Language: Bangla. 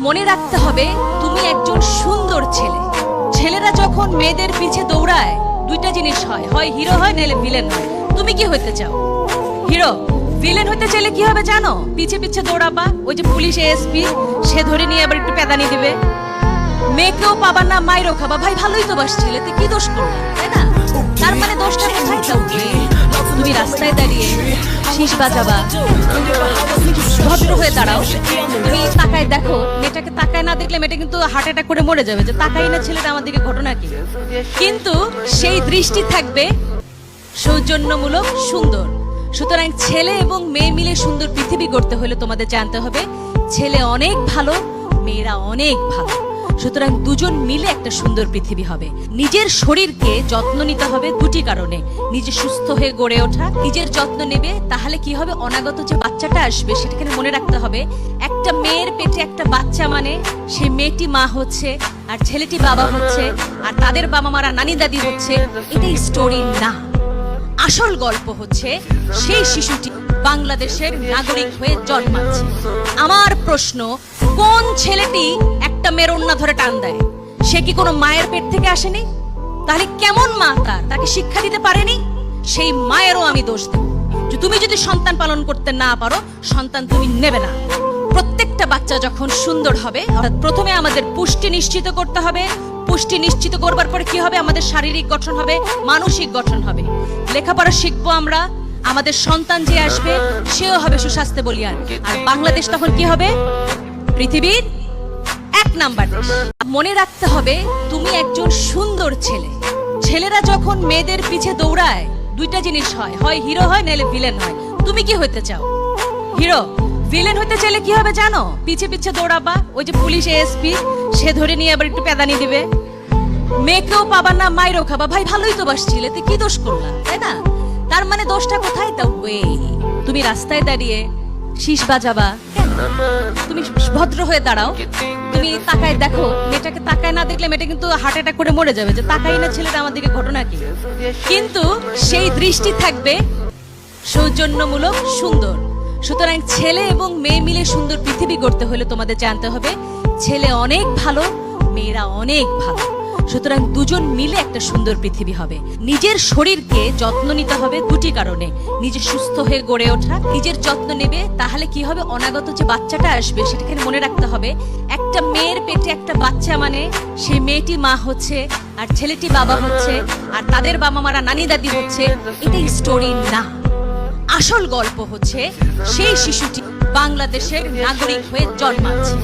মনে রাখতে হবে তুমি একজন সুন্দর ছেলে। ছেলেরা যখন মেয়েদের পিছে দৌড়ায় দুইটা জিনিস হয়, হয় হিরো হয় নাহলে ভিলেন হয়। তুমি কি হতে চাও? হিরো। ভিলেন হতে চাইলে কি হবে জানো? পিছে পিছে দৌড়াবা, ওই যে পুলিশ এসপি সে ধরে নিয়ে আবার একটু পেদানি দিবে। মেয়েকেও পাবা না, মাইরও খাবা। ভাই ভালোই তো বাসছিলে, তুই কি দোষ করলা, তাই না? তার মানে দোষটা কোথায়? তুমি রাস্তায় দাঁড়িয়ে শীষ বাজাবা, ভদ্র হয়ে দাঁড়াও। তুমি তাকায় দেখো, মেয়েটাকে তাকায় না দেখলে মেয়েটা কিন্তু হার্ট অ্যাটাক করে মরে যাবে, যে তাকাই না ছেলেটা আমার দিকে, ঘটনা কি? কিন্তু সেই দৃষ্টি থাকবে সৌজন্যমূলক, সুন্দর। সুতরাং ছেলে এবং মেয়ে মিলে সুন্দর পৃথিবী গড়তে হলে তোমাদের জানতে হবে ছেলে অনেক ভালো, মেয়েরা অনেক ভালো। সুতরাং দুজন মিলে একটা সুন্দর পৃথিবী হবে। নিজের শরীরকে যত্ন নিতে হবে দুটি কারণে। নিজে সুস্থ হয়ে গড়ে ওঠা, নিজের যত্ন নেবে, তাহলে কি হবে, অনাগত যে বাচ্চাটা আসবে সেটাকে মনে রাখতে হবে একটা মেয়ের পেটে একটা বাচ্চা মানে সেই মেয়েটি মা হচ্ছে আর ছেলেটি বাবা হচ্ছে আর তাদের বাবা মারা নানি দাদি হচ্ছে। এটাই স্টোরি না, আসল গল্প হচ্ছে সেই শিশুটি বাংলাদেশের নাগরিক হয়ে জন্মাচ্ছে। আমার প্রশ্ন, কোন ছেলেটি একটা মেয়ের ওন্না ধরে টান দেয়? সে কি কোনো মায়ের পেট থেকে আসেনি? তাহলে কেমন মা তাকে শিক্ষা দিতে পারেনি? সেই মায়েরও আমি দোষ দেব। তুমি যদি সন্তান পালন করতে না পারো, সন্তান তুমি নেবে না। প্রত্যেকটা বাচ্চা যখন সুন্দর হবে, অর্থাৎ প্রথমে আমাদের পুষ্টি নিশ্চিত করতে হবে। পুষ্টি নিশ্চিত করবার পরে কি হবে, আমাদের শারীরিক গঠন হবে, মানসিক গঠন হবে। লেখাপড়া শিখবো আমরা, আমাদের সন্তান যে আসবে সেও হবে সুস্বাস্থ্য বলিয়ান। আর বাংলাদেশ তখন কি হবে, পৃথিবীর 1 নাম্বার দেশ। মনে রাখতে হবে তুমি একজন সুন্দর ছেলে। ছেলেরা যখন মেয়েদের পিছে দৌড়ায় দুইটা জিনিস হয়, হয় হিরো হয় নাহলে ভিলেন হয়। তুমি কি হতে চাও? হিরো। ভিলেন হতে চাইলে কি হবে জানো? পিছে পিছে দৌড়াবা, ওই যে পুলিশ এসপি সে ধরে নিয়ে আবার একটু পেদানি দিবে। মেয়েকেও পাবা না, মাইরও খাবা। ভাই ভালোই তো বাসছিলে, তুই কি দোষ করলা, তাই না? তার মানে দোষটা কোথায়? তুমি রাস্তায় দাঁড়িয়ে শীষ বাজাবা, তুমি ভদ্র হয়ে দাঁড়াও। তুমি তাকায় দেখো, মেয়েটাকে তাকায় না দেখলে মেয়েটা কিন্তু হার্ট অ্যাটাক করে মরে যাবে, যে তাকাই না ছেলেটা আমার দিকে, ঘটনা কি? কিন্তু সেই দৃষ্টি থাকবে সৌজন্যমূলক, সুন্দর। সুতরাং ছেলে এবং মেয়ে মিলে সুন্দর পৃথিবী গড়তে হলে তোমাদের জানতে হবে ছেলে অনেক ভালো, মেয়েরা অনেক ভালো। সুতরাং দুজন মিলে একটা সুন্দর পৃথিবী হবে। নিজের শরীরকে যত্ন নিতে হবে দুটি কারণে। নিজে সুস্থ হয়ে গড়ে ওঠা, নিজের যত্ন নেবে, তাহলে কি হবে, অনাগত যে বাচ্চাটা আসবে সেটাকে মনে রাখতে হবে একটা মেয়ের পেটে একটা বাচ্চা মানে সেই মেয়েটি মা হচ্ছে আর ছেলেটি বাবা হচ্ছে আর তাদের বাবা মারা নানি দাদি হচ্ছে। এটাই স্টোরি না, আসল গল্প হচ্ছে সেই শিশুটি বাংলাদেশের নাগরিক হয়ে জন্মাচ্ছে।